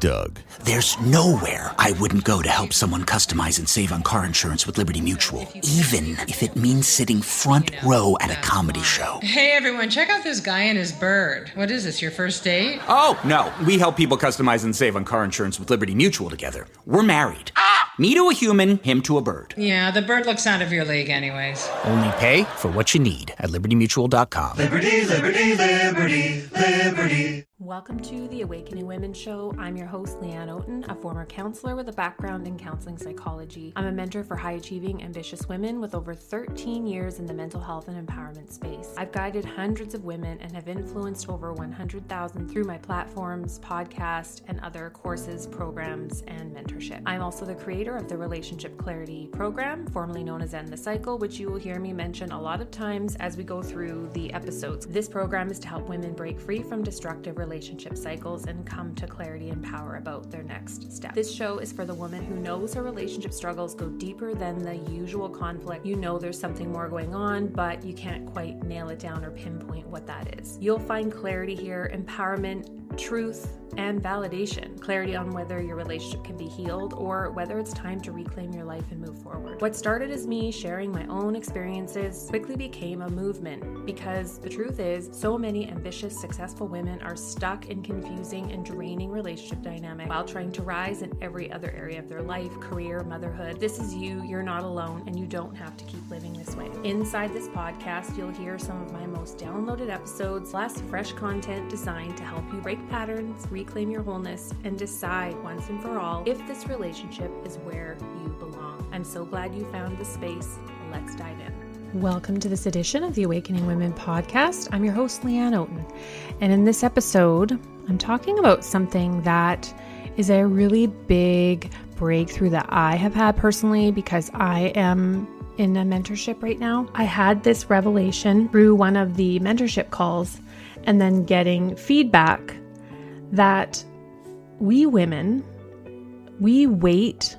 Doug. There's nowhere I wouldn't go to help someone customize and save on car insurance with Liberty Mutual, even if it means sitting front row at a comedy show. Hey everyone, check out this guy and his bird. What is this, your first date? Oh, no. We help people customize and save on car insurance with Liberty Mutual together. We're married. Me to a human, him to a bird. Yeah, the bird looks out of your league anyways. Only pay for what you need at libertymutual.com. Liberty, liberty, liberty, liberty. Welcome to the Awakening Women Show. I'm your host, Leanne Oaten, a former counselor with a background in counseling psychology. I'm a mentor for high-achieving, ambitious women with over 13 years in the mental health and empowerment space. I've guided hundreds of women and have influenced over 100,000 through my platforms, podcast, and other courses, programs, and mentorship. I'm also the creator of the Relationship Clarity program, formerly known as End the Cycle, which you will hear me mention a lot of times as we go through the episodes. This program is to help women break free from destructive relationship cycles and come to clarity and power about their next step. This show is for the woman who knows her relationship struggles go deeper than the usual conflict. You know there's something more going on, but you can't quite nail it down or pinpoint what that is. You'll find clarity here, empowerment, truth, and validation. Clarity on whether your relationship can be healed or whether it's time to reclaim your life and move forward. What started as me sharing my own experiences quickly became a movement because the truth is, so many ambitious, successful women are stuck in confusing and draining relationship dynamics while trying to rise in every other area of their life, career, motherhood. This is you, you're not alone, and you don't have to keep living this way. Inside this podcast, you'll hear some of my most downloaded episodes, plus fresh content designed to help you break patterns, reclaim your wholeness, and decide once and for all if this relationship is where you belong. I'm so glad you found this space. Let's dive in. Welcome to this edition of the Awakening Women podcast. I'm your host, Leanne Oaten. And in this episode, I'm talking about something that is a really big breakthrough that I have had personally because I am in a mentorship right now. I had this revelation through one of the mentorship calls and then getting feedback that we women, we wait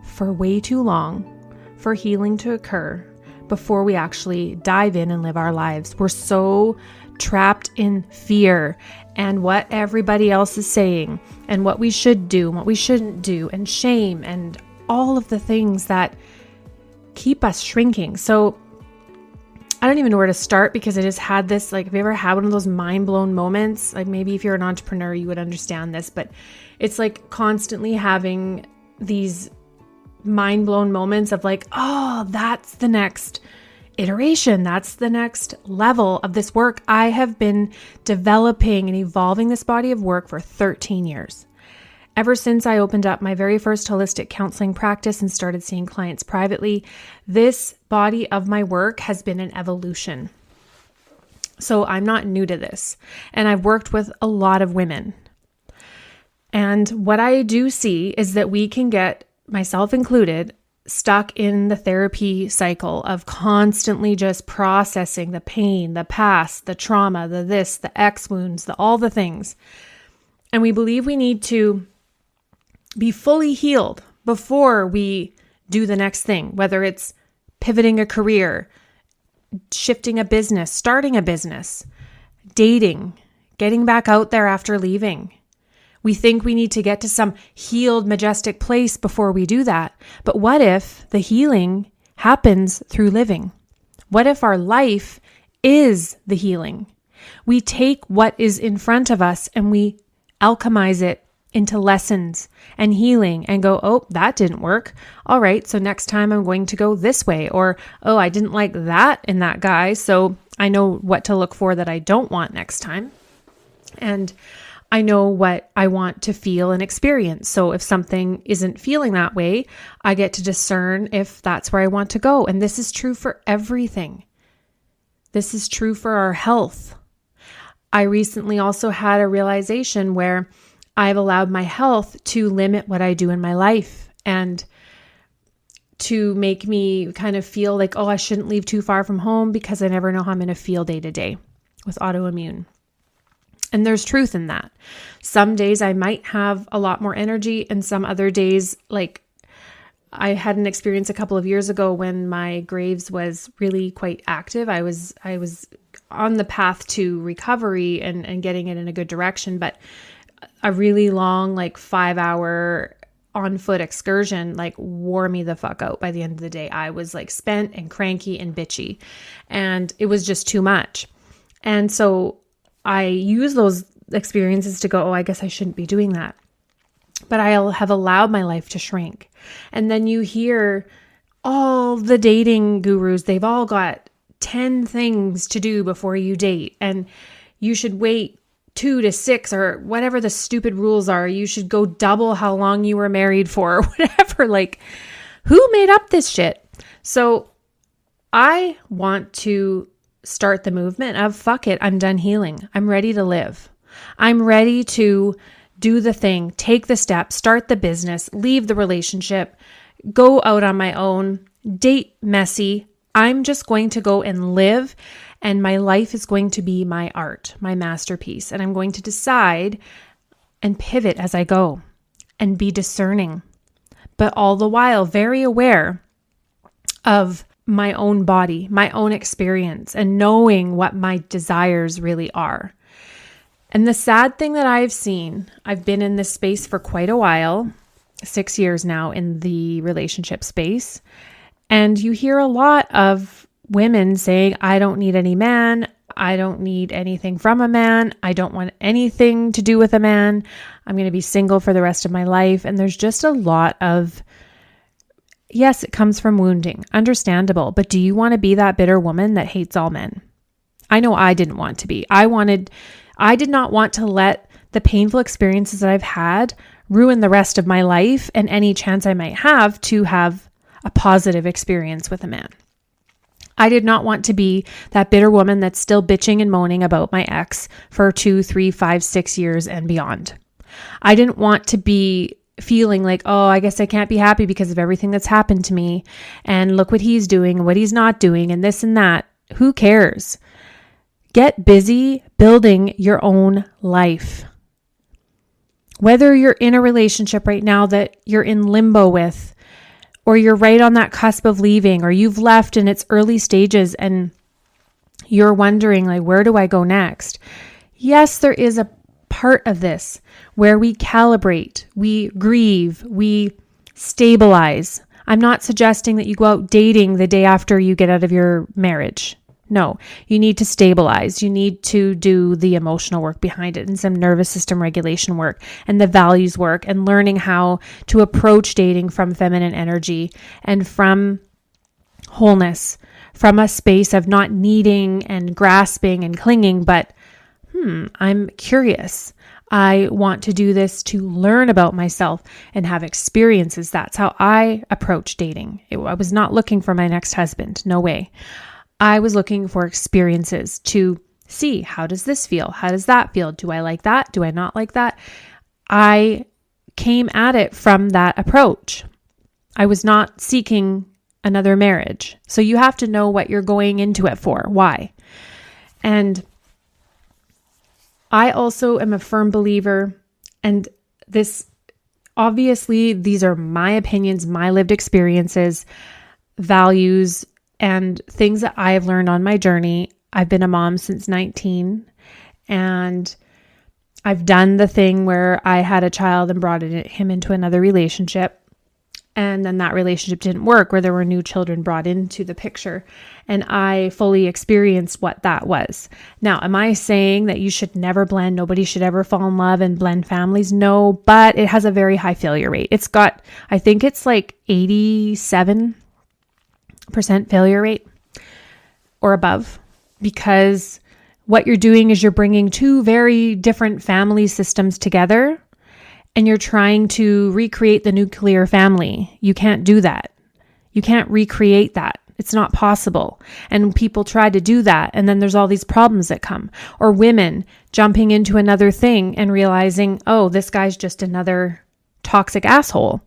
for way too long for healing to occur before we actually dive in and live our lives. We're so trapped in fear and what everybody else is saying and what we should do and what we shouldn't do and shame and all of the things that keep us shrinking. So I don't even know where to start because I just had this, like, have you ever had one of those mind blown moments? Like maybe if you're an entrepreneur, you would understand this, but it's like constantly having these mind blown moments of like, oh, that's the next iteration. That's the next level of this work. I have been developing and evolving this body of work for 13 years. Ever since I opened up my very first holistic counseling practice and started seeing clients privately, this body of my work has been an evolution. So I'm not new to this. And I've worked with a lot of women. And what I do see is that we can get, myself included, stuck in the therapy cycle of constantly just processing the pain, the past, the trauma, the this, the ex wounds, all the things. And we believe we need to be fully healed before we do the next thing, whether it's pivoting a career, shifting a business, starting a business, dating, getting back out there after leaving. We think we need to get to some healed, majestic place before we do that. But what if the healing happens through living? What if our life is the healing? We take what is in front of us and we alchemize it into lessons and healing and go, oh, that didn't work. All right, so next time I'm going to go this way. Or, oh, I didn't like that in that guy, so I know what to look for that I don't want next time. And I know what I want to feel and experience. So if something isn't feeling that way, I get to discern if that's where I want to go. And this is true for everything. This is true for our health. I recently also had a realization where I've allowed my health to limit what I do in my life and to make me kind of feel like, oh, I shouldn't leave too far from home because I never know how I'm going to feel day to day with autoimmune. And there's truth in that. Some days I might have a lot more energy and some other days, like I had an experience a couple of years ago when my Graves was really quite active. I was on the path to recovery and getting it in a good direction, but a really long, like 5-hour on foot excursion, like wore me the fuck out. By the end of the day, I was like spent and cranky and bitchy, and it was just too much. And so I use those experiences to go, oh, I guess I shouldn't be doing that. But I have allowed my life to shrink. And then you hear all the dating gurus, they've all got 10 things to do before you date. And you should wait 2 to 6 or whatever the stupid rules are. You should go double how long you were married for or whatever. Like, who made up this shit? So I want to start the movement of fuck it. I'm done healing. I'm ready to live. I'm ready to do the thing, take the step, start the business, leave the relationship, go out on my own, date messy. I'm just going to go and live, and my life is going to be my art, my masterpiece. And I'm going to decide and pivot as I go and be discerning, but all the while very aware of my own body, my own experience, and knowing what my desires really are. And the sad thing that I've seen, I've been in this space for quite a while, 6 years now in the relationship space. And you hear a lot of women saying, I don't need any man. I don't need anything from a man. I don't want anything to do with a man. I'm going to be single for the rest of my life. And there's just a lot of, yes, it comes from wounding. Understandable. But do you want to be that bitter woman that hates all men? I know I didn't want to be. I did not want to let the painful experiences that I've had ruin the rest of my life and any chance I might have to have a positive experience with a man. I did not want to be that bitter woman that's still bitching and moaning about my ex for 2, 3, 5, 6 years and beyond. I didn't want to be feeling like, oh, I guess I can't be happy because of everything that's happened to me. And look what he's doing and what he's not doing and this and that. Who cares? Get busy building your own life. Whether you're in a relationship right now that you're in limbo with, or you're right on that cusp of leaving, or you've left in its early stages and you're wondering, like, where do I go next? Yes, there is a part of this where we calibrate, we grieve, we stabilize. I'm not suggesting that you go out dating the day after you get out of your marriage. No, you need to stabilize. You need to do the emotional work behind it and some nervous system regulation work and the values work and learning how to approach dating from feminine energy and from wholeness, from a space of not needing and grasping and clinging, but I'm curious. I want to do this to learn about myself and have experiences. That's how I approach dating. I was not looking for my next husband. No way. I was looking for experiences to see, how does this feel? How does that feel? Do I like that? Do I not like that? I came at it from that approach. I was not seeking another marriage. So you have to know what you're going into it for. Why? And I also am a firm believer, and this, obviously, these are my opinions, my lived experiences, values, and things that I have learned on my journey. I've been a mom since 19, and I've done the thing where I had a child and brought him into another relationship. And then that relationship didn't work, where there were new children brought into the picture. And I fully experienced what that was. Now, am I saying that you should never blend? Nobody should ever fall in love and blend families? No, but it has a very high failure rate. It's got, I think it's like 87% failure rate or above, because what you're doing is you're bringing two very different family systems together and you're trying to recreate the nuclear family. You can't do that. You can't recreate that. It's not possible. And people try to do that, and then there's all these problems that come. Or women jumping into another thing and realizing, oh, this guy's just another toxic asshole,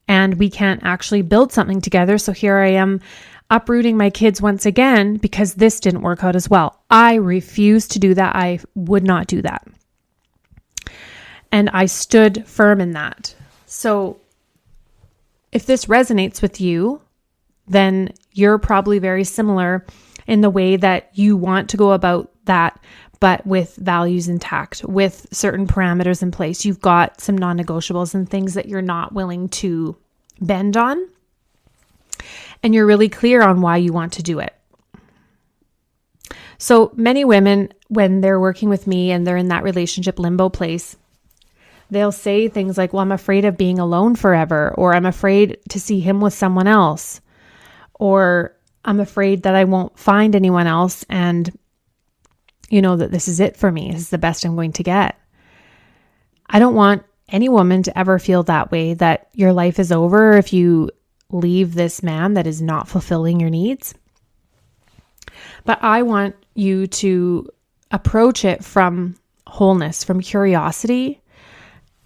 and we can't actually build something together. So here I am uprooting my kids once again because this didn't work out as well. I refuse to do that. I would not do that. And I stood firm in that. So if this resonates with you, then you're probably very similar in the way that you want to go about that but with values intact, with certain parameters in place. You've got some non-negotiables and things that you're not willing to bend on. And you're really clear on why you want to do it. So many women, when they're working with me and they're in that relationship limbo place, they'll say things like, well, I'm afraid of being alone forever, or I'm afraid to see him with someone else, or I'm afraid that I won't find anyone else and, that this is it for me. This is the best I'm going to get. I don't want any woman to ever feel that way, that your life is over if you leave this man that is not fulfilling your needs. But I want you to approach it from wholeness, from curiosity,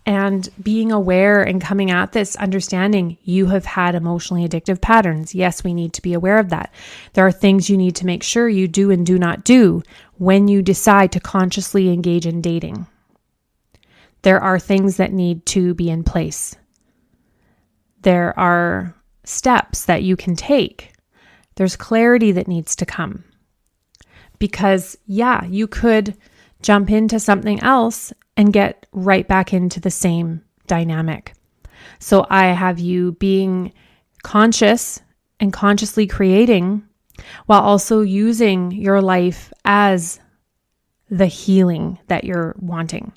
and being aware and coming at this understanding you have had emotionally addictive patterns. Yes, we need to be aware of that. There are things you need to make sure you do and do not do when you decide to consciously engage in dating. There are things that need to be in place. There are steps that you can take. There's clarity that needs to come. Because, you could jump into something else and get right back into the same dynamic. So I have you being conscious and consciously creating while also using your life as the healing that you're wanting.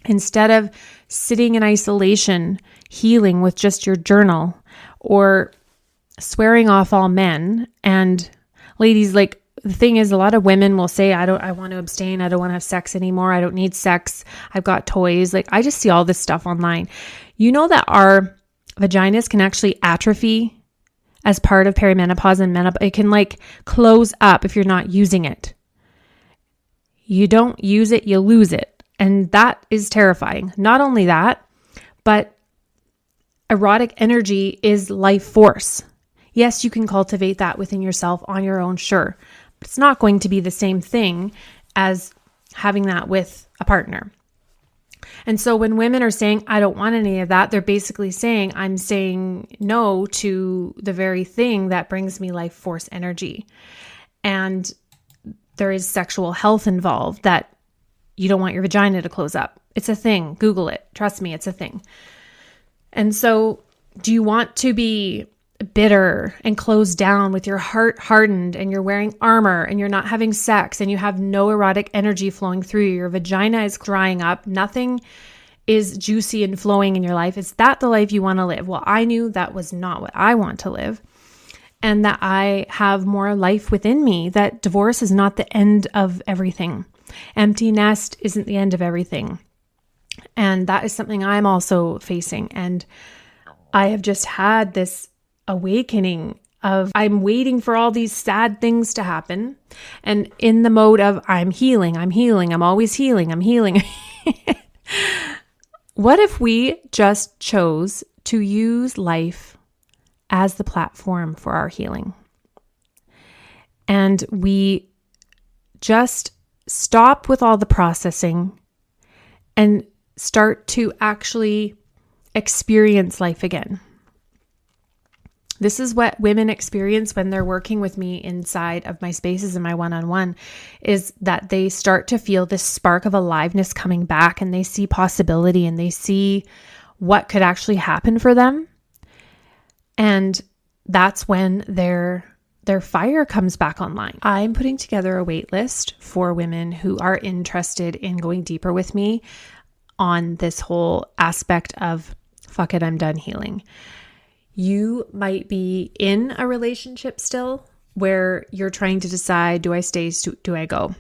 Instead of sitting in isolation, healing with just your journal, or swearing off all men. And ladies, the thing is, a lot of women will say, I want to abstain. I don't want to have sex anymore. I don't need sex. I've got toys. I just see all this stuff online. You know that our vaginas can actually atrophy as part of perimenopause and menopause. It can close up if you're not using it. You don't use it, you lose it. And that is terrifying. Not only that, but erotic energy is life force. Yes, you can cultivate that within yourself on your own, sure. But it's not going to be the same thing as having that with a partner. And so when women are saying, I don't want any of that, they're basically saying, I'm saying no to the very thing that brings me life force energy. And there is sexual health involved, that you don't want your vagina to close up. It's a thing. Google it. Trust me, it's a thing. And so do you want to be bitter and closed down with your heart hardened and you're wearing armor and you're not having sex and you have no erotic energy flowing through you? Your vagina is drying up. Nothing is juicy and flowing in your life. Is that the life you want to live? Well, I knew that was not what I want to live, and that I have more life within me, that divorce is not the end of everything. Empty nest isn't the end of everything. And that is something I'm also facing. And I have just had this awakening of, I'm waiting for all these sad things to happen. And in the mode of, I'm healing, I'm always healing, I'm healing. What if we just chose to use life as the platform for our healing? And we just stop with all the processing and start to actually experience life again. This is what women experience when they're working with me inside of my spaces and my one-on-one, is that they start to feel this spark of aliveness coming back, and they see possibility and they see what could actually happen for them. And that's when their fire comes back online. I'm putting together a wait list for women who are interested in going deeper with me on this whole aspect of fuck it, I'm done healing. You might be in a relationship still where you're trying to decide, do I stay, do I go?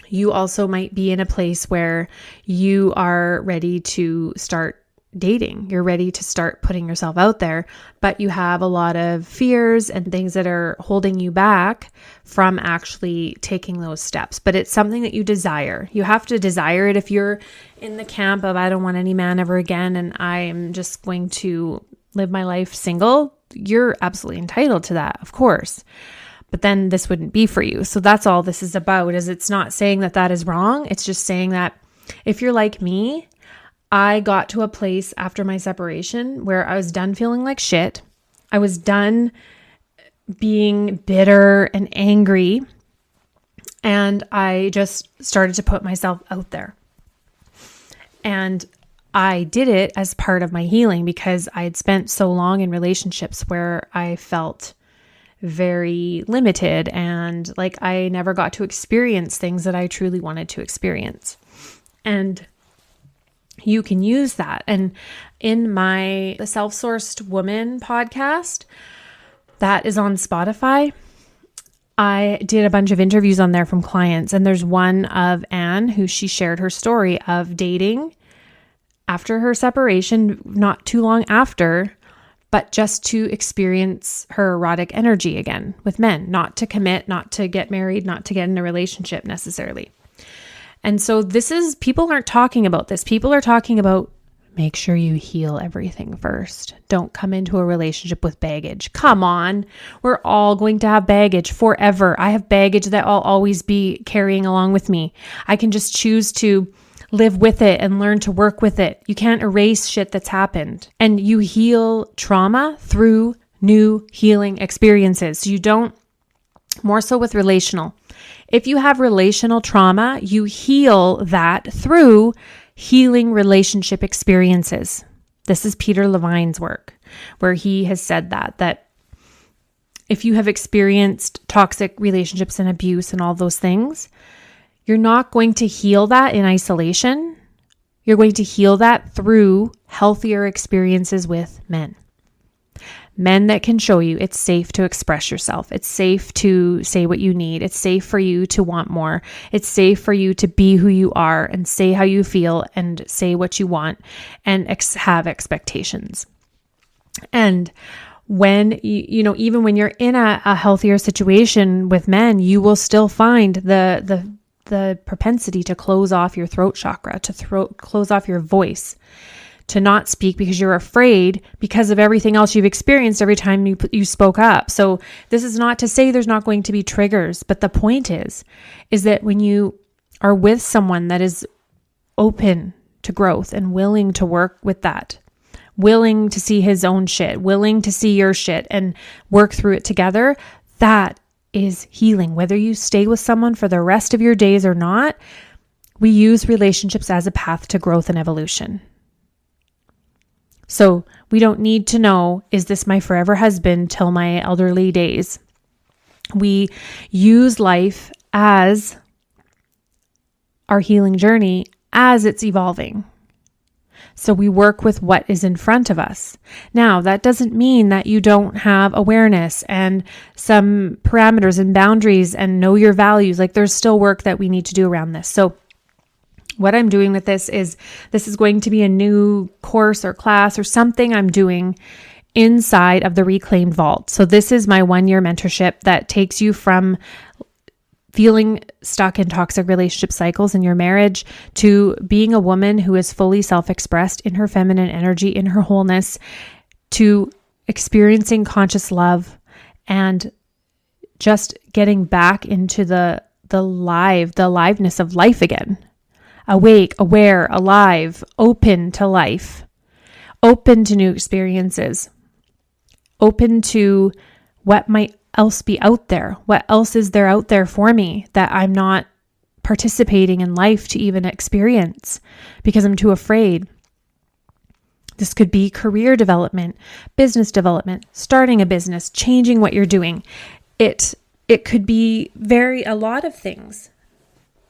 You also might be in a place where you are ready to start dating. You're ready to start putting yourself out there, but you have a lot of fears and things that are holding you back from actually taking those steps. But it's something that you desire. You have to desire it. If you're in the camp of, I don't want any man ever again, and I am just going to live my life single, you're absolutely entitled to that, of course. But then this wouldn't be for you. So that's all this is about, is it's not saying that that is wrong. It's just saying that if you're like me, I got to a place after my separation where I was done feeling like shit. I was done being bitter and angry And I just started to put myself out there. And I did it as part of my healing because I had spent so long in relationships where I felt very limited and like I never got to experience things that I truly wanted to experience. And you can use that. And in the Self-Sourced Woman podcast that is on Spotify, I did a bunch of interviews on there from clients. And there's one of Anne who she shared her story of dating after her separation, not too long after, but just to experience her erotic energy again with men, not to commit, not to get married, not to get in a relationship necessarily. And so people aren't talking about this. People are talking about make sure you heal everything first. Don't come into a relationship with baggage. Come on. We're all going to have baggage forever. I have baggage that I'll always be carrying along with me. I can just choose to live with it and learn to work with it. You can't erase shit that's happened. And you heal trauma through new healing experiences. So you don't, more so with relational. If you have relational trauma, you heal that through healing relationship experiences. This is Peter Levine's work, where he has said that if you have experienced toxic relationships and abuse and all those things, you're not going to heal that in isolation. You're going to heal that through healthier experiences with men. Men that can show you it's safe to express yourself. It's safe to say what you need. It's safe for you to want more. It's safe for you to be who you are and say how you feel and say what you want and have expectations. And when, even when you're in a healthier situation with men, you will still find the propensity to close off your throat chakra, to close off your voice, to not speak because you're afraid because of everything else you've experienced every time you spoke up. So this is not to say there's not going to be triggers, but the point is that when you are with someone that is open to growth and willing to work with that, willing to see his own shit, willing to see your shit and work through it together, that is healing. Whether you stay with someone for the rest of your days or not, we use relationships as a path to growth and evolution. So we don't need to know, is this my forever husband till my elderly days? We use life as our healing journey as it's evolving. So we work with what is in front of us. Now, that doesn't mean that you don't have awareness and some parameters and boundaries and know your values. Like there's still work that we need to do around this. So what I'm doing with this is going to be a new course or class or something I'm doing inside of the Reclaimed Vault. So this is my 1-year mentorship that takes you from feeling stuck in toxic relationship cycles in your marriage to being a woman who is fully self-expressed in her feminine energy, in her wholeness, to experiencing conscious love and just getting back into the liveness of life again. Awake, aware, alive, open to life, open to new experiences, open to what might else be out there. What else is there out there for me that I'm not participating in life to even experience because I'm too afraid? This could be career development, business development, starting a business, changing what you're doing. It could be a lot of things,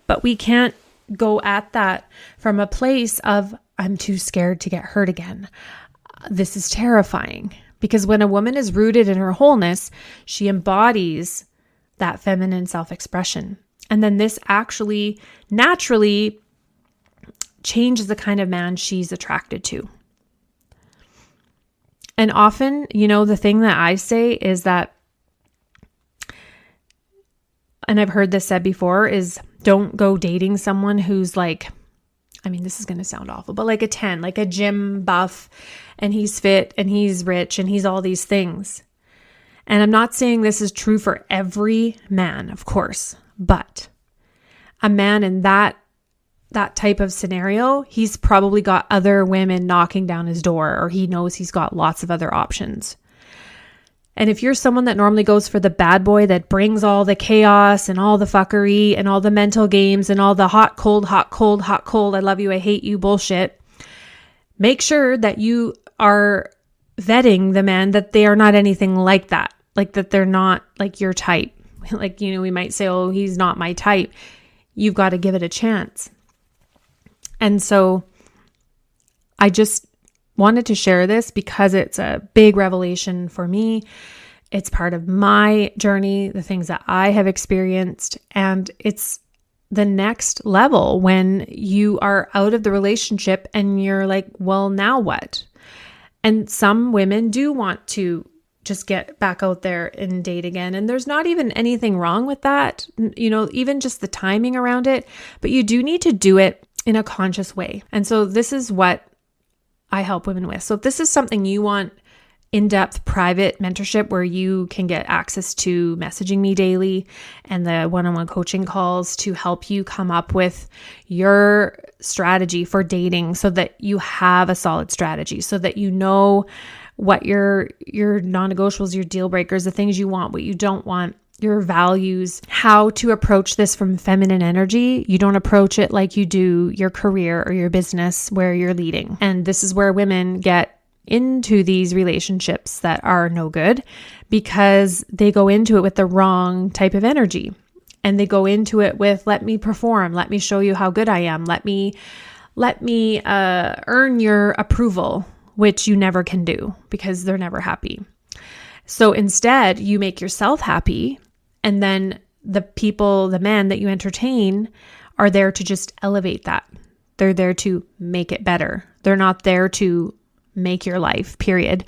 but we can't go at that from a place of, I'm too scared to get hurt again. This is terrifying because when a woman is rooted in her wholeness, she embodies that feminine self-expression. And then this actually naturally changes the kind of man she's attracted to. And often, the thing that I say is that, and I've heard this said before, is don't go dating someone who's like, this is going to sound awful, but like a 10, like a gym buff, and he's fit and he's rich and he's all these things. And I'm not saying this is true for every man, of course, but a man in that type of scenario, he's probably got other women knocking down his door, or he knows he's got lots of other options. And if you're someone that normally goes for the bad boy that brings all the chaos and all the fuckery and all the mental games and all the hot, cold, hot, cold, hot, cold, I love you, I hate you bullshit, make sure that you are vetting the man that they are not anything like that. Like that they're not like your type. Like, we might say, oh, he's not my type. You've got to give it a chance. And so I just wanted to share this because it's a big revelation for me. It's part of my journey, the things that I have experienced, and it's the next level when you are out of the relationship and you're like, well, now what? And some women do want to just get back out there and date again. And there's not even anything wrong with that, even just the timing around it, but you do need to do it in a conscious way. And so this is what I help women with. So if this is something you want, in-depth private mentorship where you can get access to messaging me daily and the one-on-one coaching calls to help you come up with your strategy for dating so that you have a solid strategy, so that you know what your non-negotiables, your deal breakers, the things you want, what you don't want, your values, how to approach this from feminine energy. You don't approach it like you do your career or your business where you're leading. And this is where women get into these relationships that are no good because they go into it with the wrong type of energy. And they go into it with, let me perform, let me show you how good I am, let me earn your approval, which you never can do because they're never happy. So instead, you make yourself happy, and then the men that you entertain are there to just elevate that. They're there to make it better. They're not there to make your life, period.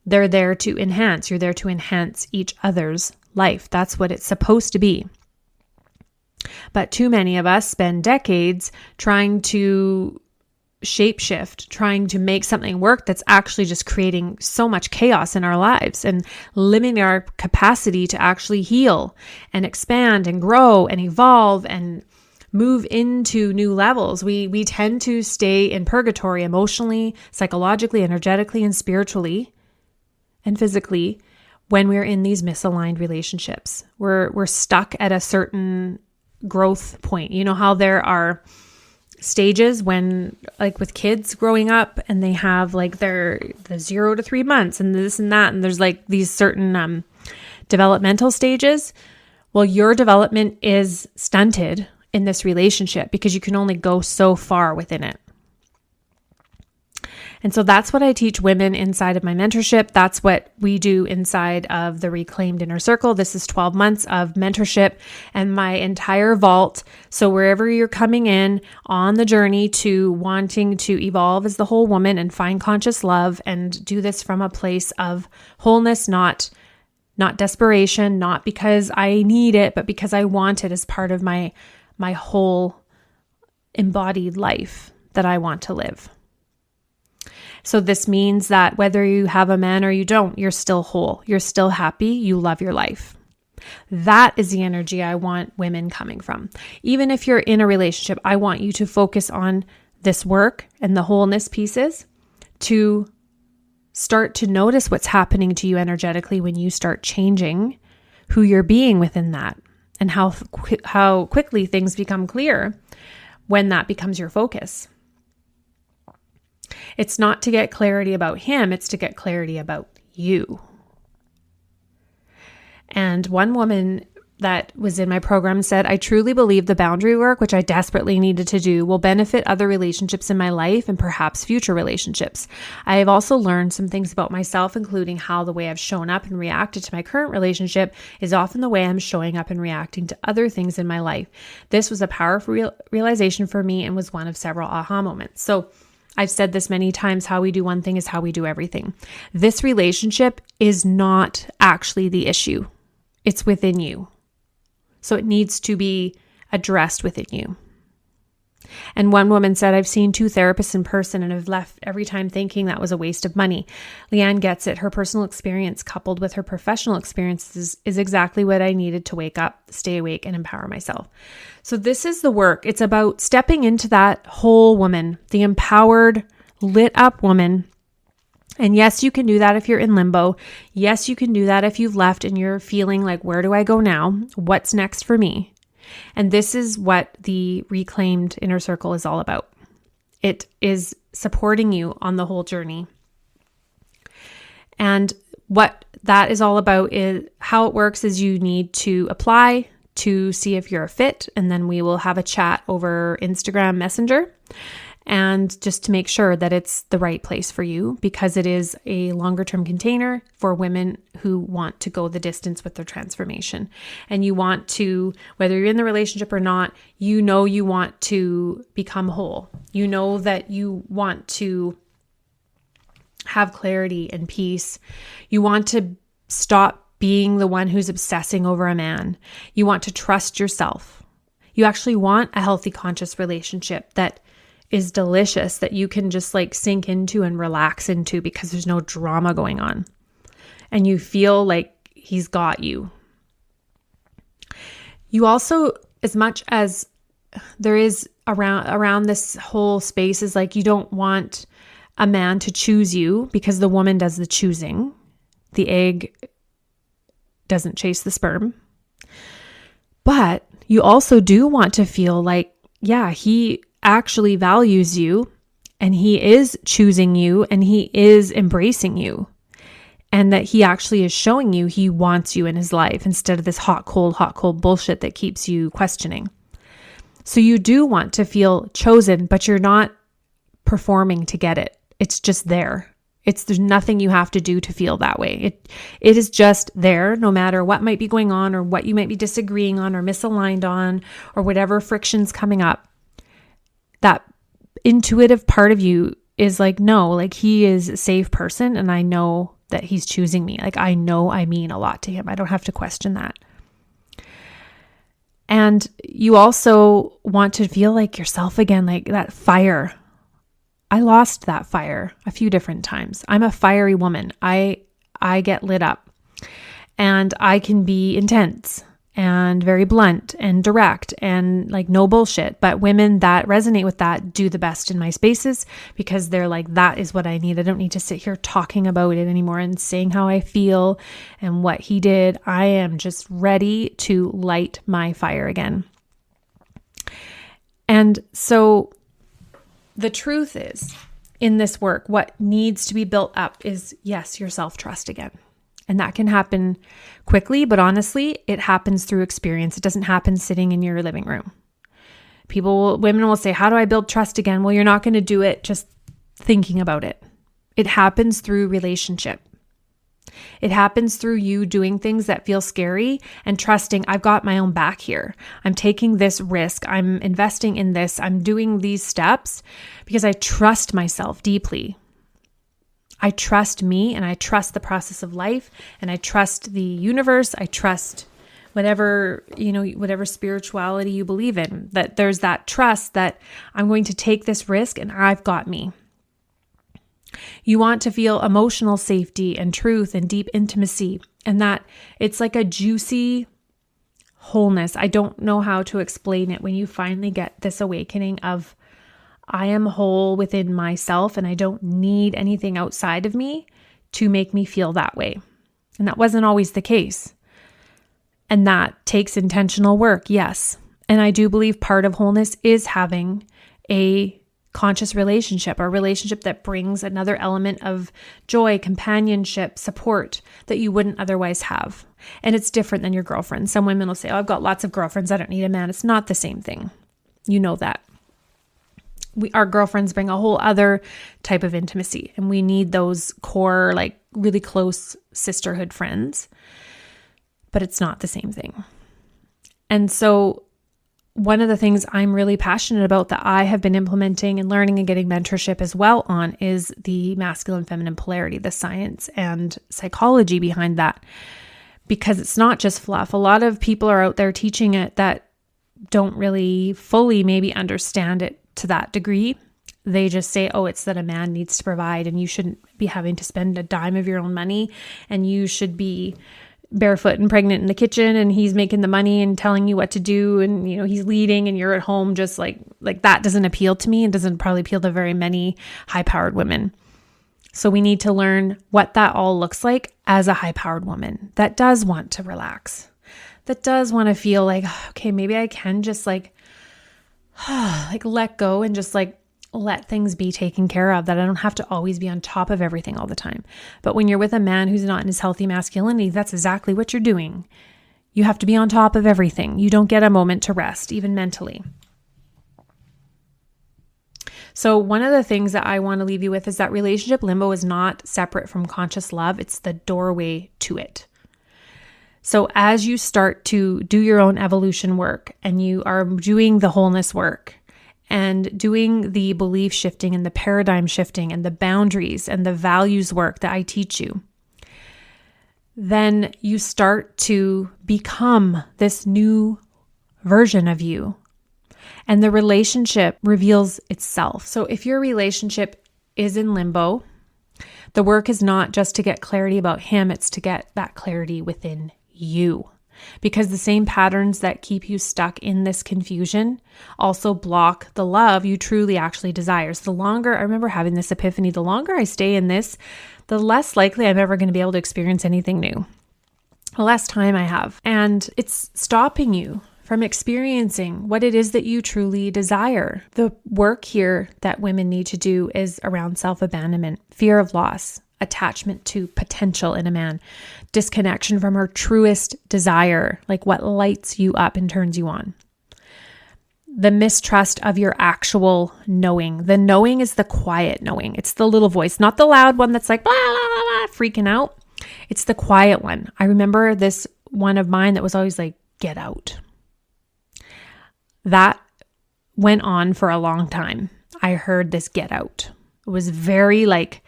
They're there to enhance. You're there to enhance each other's life. That's what it's supposed to be. But too many of us spend decades trying to shapeshift, trying to make something work that's actually just creating so much chaos in our lives and limiting our capacity to actually heal and expand and grow and evolve and move into new levels. We tend to stay in purgatory emotionally, psychologically, energetically, and spiritually and physically when we're in these misaligned relationships. We're stuck at a certain growth point. You know how there are stages when, like with kids growing up, and they have like the 0 to 3 months and this and that, and there's like these certain developmental stages. Well, your development is stunted in this relationship because you can only go so far within it. And so that's what I teach women inside of my mentorship. That's what we do inside of the Reclaimed Inner Circle. This is 12 months of mentorship and my entire vault. So wherever you're coming in on the journey to wanting to evolve as the whole woman and find conscious love and do this from a place of wholeness, not desperation, not because I need it, but because I want it as part of my whole embodied life that I want to live. So this means that whether you have a man or you don't, you're still whole. You're still happy. You love your life. That is the energy I want women coming from. Even if you're in a relationship, I want you to focus on this work and the wholeness pieces to start to notice what's happening to you energetically when you start changing who you're being within that, and how quickly things become clear when that becomes your focus. It's not to get clarity about him, it's to get clarity about you. And one woman that was in my program said, I truly believe the boundary work, which I desperately needed to do, will benefit other relationships in my life and perhaps future relationships. I have also learned some things about myself, including how the way I've shown up and reacted to my current relationship is often the way I'm showing up and reacting to other things in my life. This was a powerful realization for me and was one of several aha moments. So I've said this many times, how we do one thing is how we do everything. This relationship is not actually the issue. It's within you. So it needs to be addressed within you. And one woman said, I've seen 2 therapists in person and have left every time thinking that was a waste of money. Leanne gets it. Her personal experience coupled with her professional experiences is exactly what I needed to wake up, stay awake, and empower myself. So this is the work. It's about stepping into that whole woman, the empowered, lit up woman And yes, you can do that if you're in limbo. Yes, you can do that if you've left and you're feeling like, where do I go now? What's next for me? And this is what the Reclaimed Inner Circle is all about. It is supporting you on the whole journey. And what that is all about is how it works is you need to apply to see if you're a fit. And then we will have a chat over Instagram Messenger. And just to make sure that it's the right place for you, because it is a longer term container for women who want to go the distance with their transformation. And you want to, whether you're in the relationship or not, you know you want to become whole. You know that you want to have clarity and peace. You want to stop being the one who's obsessing over a man. You want to trust yourself. You actually want a healthy, conscious relationship that is delicious, that you can just like sink into and relax into because there's no drama going on. And you feel like he's got you. You also, as much as there is around this whole space, is like you don't want a man to choose you because the woman does the choosing. The egg doesn't chase the sperm. But you also do want to feel like, yeah, he actually values you and he is choosing you and he is embracing you, and that he actually is showing you he wants you in his life instead of this hot, cold bullshit that keeps you questioning. So you do want to feel chosen, but you're not performing to get it. It's just there. There's nothing you have to do to feel that way. It is just there, no matter what might be going on or what you might be disagreeing on or misaligned on or whatever friction's coming up. That intuitive part of you is like, no, like he is a safe person and I know that he's choosing me. Like I know I mean a lot to him. I don't have to question that. And you also want to feel like yourself again, like that fire. I lost that fire a few different times. I'm a fiery woman. I get lit up and I can be intense and very blunt and direct and like no bullshit. But women that resonate with that do the best in my spaces because they're like, that is what I need. I don't need to sit here talking about it anymore and saying how I feel and what he did. I am just ready to light my fire again. And so the truth is, in this work, what needs to be built up is, yes, your self-trust again. And that can happen quickly, but honestly, it happens through experience. It doesn't happen sitting in your living room. Women will say, how do I build trust again? Well, you're not going to do it just thinking about it. It happens through relationship. It happens through you doing things that feel scary and trusting, I've got my own back here. I'm taking this risk. I'm investing in this. I'm doing these steps because I trust myself deeply. I trust me and I trust the process of life and I trust the universe. I trust whatever spirituality you believe in, that there's that trust that I'm going to take this risk and I've got me. You want to feel emotional safety and truth and deep intimacy, and that it's like a juicy wholeness. I don't know how to explain it when you finally get this awakening of I am whole within myself and I don't need anything outside of me to make me feel that way. And that wasn't always the case. And that takes intentional work, yes. And I do believe part of wholeness is having a conscious relationship, a relationship that brings another element of joy, companionship, support that you wouldn't otherwise have. And it's different than your girlfriend. Some women will say, oh, I've got lots of girlfriends. I don't need a man. It's not the same thing. You know that. Our girlfriends bring a whole other type of intimacy, and we need those core, like really close sisterhood friends, but it's not the same thing. And so one of the things I'm really passionate about that I have been implementing and learning and getting mentorship as well on is the masculine feminine polarity, the science and psychology behind that, because it's not just fluff. A lot of people are out there teaching it that don't really fully maybe understand it to that degree. They just say, oh, it's that a man needs to provide and you shouldn't be having to spend a dime of your own money and you should be barefoot and pregnant in the kitchen and he's making the money and telling you what to do and he's leading and you're at home just like that doesn't appeal to me and doesn't probably appeal to very many high-powered women. So we need to learn what that all looks like as a high-powered woman that does want to relax, that does want to feel like, okay, maybe I can just like let go and just like let things be taken care of, that I don't have to always be on top of everything all the time. But when you're with a man who's not in his healthy masculinity, that's exactly what you're doing. You have to be on top of everything. You don't get a moment to rest, even mentally. So one of the things that I want to leave you with is that relationship limbo is not separate from conscious love. It's the doorway to it. So as you start to do your own evolution work and you are doing the wholeness work and doing the belief shifting and the paradigm shifting and the boundaries and the values work that I teach you, then you start to become this new version of you. And the relationship reveals itself. So if your relationship is in limbo, the work is not just to get clarity about him, it's to get that clarity within you. Because the same patterns that keep you stuck in this confusion also block the love you truly actually desire. So the longer, I remember having this epiphany, the longer I stay in this, the less likely I'm ever going to be able to experience anything new. The less time I have. And it's stopping you from experiencing what it is that you truly desire. The work here that women need to do is around self-abandonment, fear of loss, attachment to potential in a man, disconnection from her truest desire, like what lights you up and turns you on. The mistrust of your actual knowing. The knowing is the quiet knowing. It's the little voice, not the loud one that's like blah, blah, blah, blah, freaking out. It's the quiet one. I remember this one of mine that was always like, get out. That went on for a long time. I heard this get out. It was very like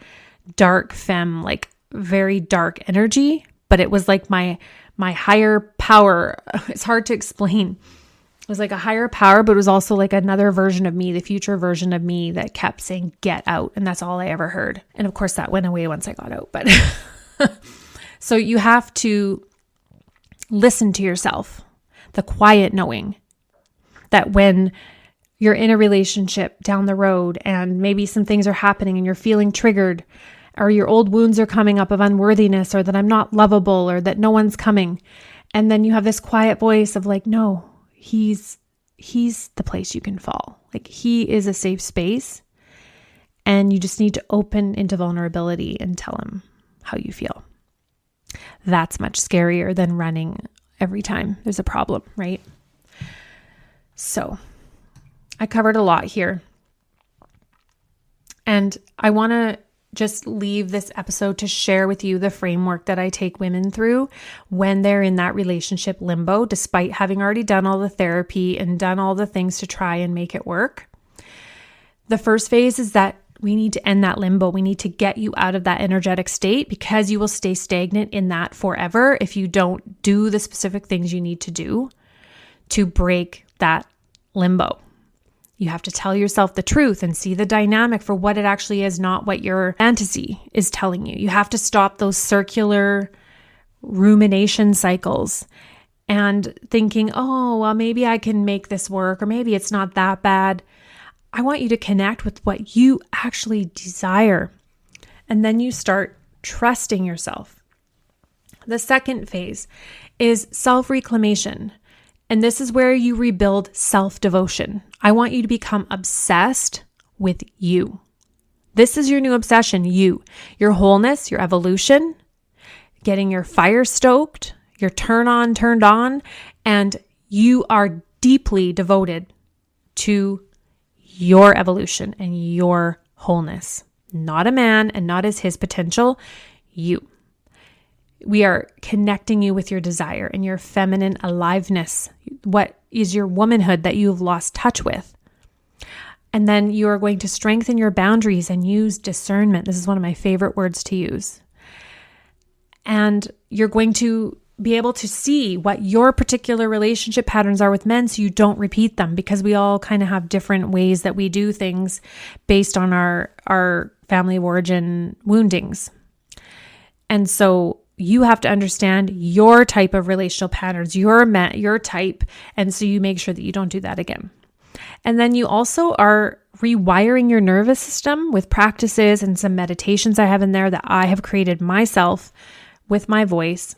dark femme, like very dark energy, but it was like my higher power. It's hard to explain. It was like a higher power, but it was also like another version of me, the future version of me that kept saying, get out. And that's all I ever heard. And of course that went away once I got out, but so you have to listen to yourself, the quiet knowing that when you're in a relationship down the road and maybe some things are happening and you're feeling triggered, or your old wounds are coming up of unworthiness, or that I'm not lovable, or that no one's coming. And then you have this quiet voice of like, no, he's the place you can fall. Like he is a safe space. And you just need to open into vulnerability and tell him how you feel. That's much scarier than running every time there's a problem, right? So I covered a lot here. And I want to just leave this episode to share with you the framework that I take women through when they're in that relationship limbo, despite having already done all the therapy and done all the things to try and make it work. The first phase is that we need to end that limbo. We need to get you out of that energetic state, because you will stay stagnant in that forever if you don't do the specific things you need to do to break that limbo. You have to tell yourself the truth and see the dynamic for what it actually is, not what your fantasy is telling you. You have to stop those circular rumination cycles and thinking, oh, well, maybe I can make this work, or maybe it's not that bad. I want you to connect with what you actually desire. And then you start trusting yourself. The second phase is self-reclamation. And this is where you rebuild self-devotion. I want you to become obsessed with you. This is your new obsession, you. Your wholeness, your evolution, getting your fire stoked, your turned on, and you are deeply devoted to your evolution and your wholeness. Not a man and not as his potential, you. We are connecting you with your desire and your feminine aliveness. What is your womanhood that you've lost touch with? And then you are going to strengthen your boundaries and use discernment. This is one of my favorite words to use. And you're going to be able to see what your particular relationship patterns are with men so you don't repeat them, because we all kind of have different ways that we do things based on our family of origin woundings. And so you have to understand your type of relational patterns, your type, and so you make sure that you don't do that again. And then you also are rewiring your nervous system with practices and some meditations I have in there that I have created myself with my voice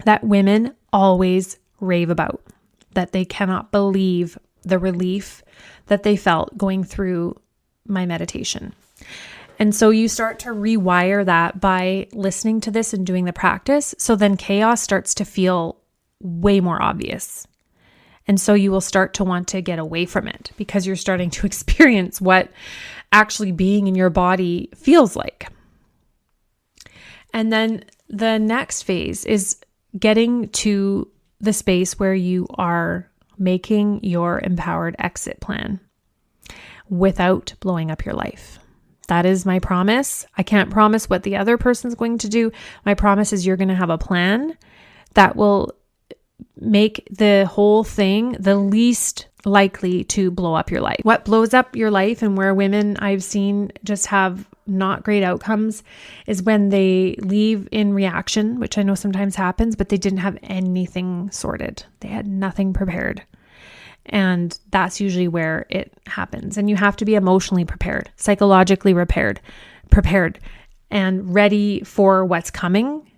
that women always rave about, that they cannot believe the relief that they felt going through my meditation. And so you start to rewire that by listening to this and doing the practice. So then chaos starts to feel way more obvious. And so you will start to want to get away from it because you're starting to experience what actually being in your body feels like. And then the next phase is getting to the space where you are making your empowered exit plan without blowing up your life. That is my promise. I can't promise what the other person's going to do. My promise is you're going to have a plan that will make the whole thing the least likely to blow up your life. What blows up your life and where women I've seen just have not great outcomes is when they leave in reaction, which I know sometimes happens, but they didn't have anything sorted. They had nothing prepared. And that's usually where it happens. And you have to be emotionally prepared, psychologically prepared, and ready for what's coming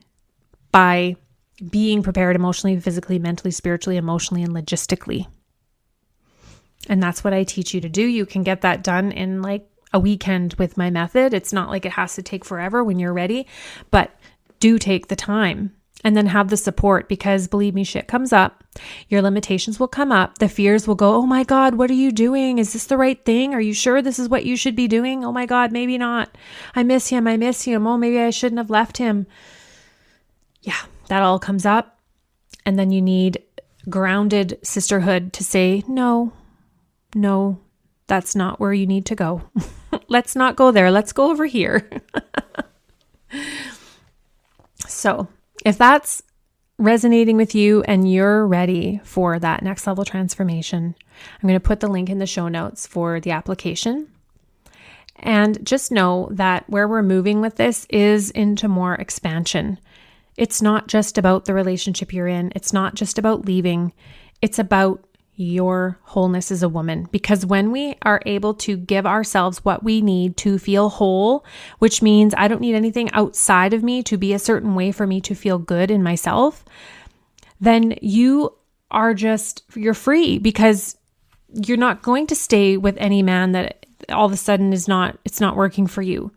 by being prepared emotionally, physically, mentally, spiritually, emotionally, and logistically. And that's what I teach you to do. You can get that done in like a weekend with my method. It's not like it has to take forever when you're ready, but do take the time and then have the support, because believe me, shit comes up. Your limitations will come up. The fears will go, oh my God, what are you doing? Is this the right thing? Are you sure this is what you should be doing? Oh my God, maybe not. I miss him. Oh, maybe I shouldn't have left him. Yeah, that all comes up. And then you need grounded sisterhood to say, no, that's not where you need to go. Let's not go there. Let's go over here. So if that's resonating with you and you're ready for that next level transformation, I'm going to put the link in the show notes for the application. And just know that where we're moving with this is into more expansion. It's not just about the relationship you're in. It's not just about leaving. It's about your wholeness as a woman. Because when we are able to give ourselves what we need to feel whole, which means I don't need anything outside of me to be a certain way for me to feel good in myself, then you're free, because you're not going to stay with any man that all of a sudden it's not working for you.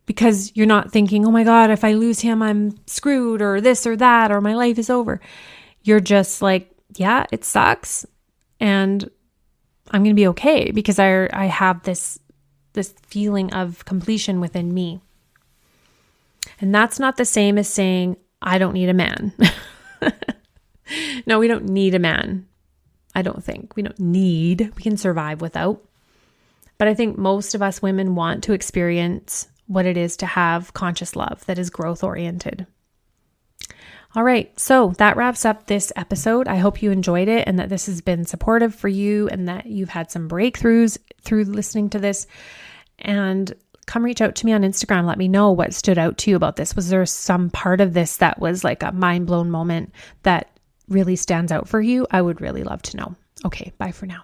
Because you're not thinking, oh my God, if I lose him, I'm screwed, or this or that, or my life is over. You're just like, yeah, it sucks, and I'm going to be okay because I have this feeling of completion within me. And that's not the same as saying, I don't need a man. No, we don't need a man. I don't think. We can survive without. But I think most of us women want to experience what it is to have conscious love that is growth oriented. All right, so that wraps up this episode. I hope you enjoyed it and that this has been supportive for you and that you've had some breakthroughs through listening to this. And come reach out to me on Instagram. Let me know what stood out to you about this. Was there some part of this that was like a mind blown moment that really stands out for you? I would really love to know. Okay, bye for now.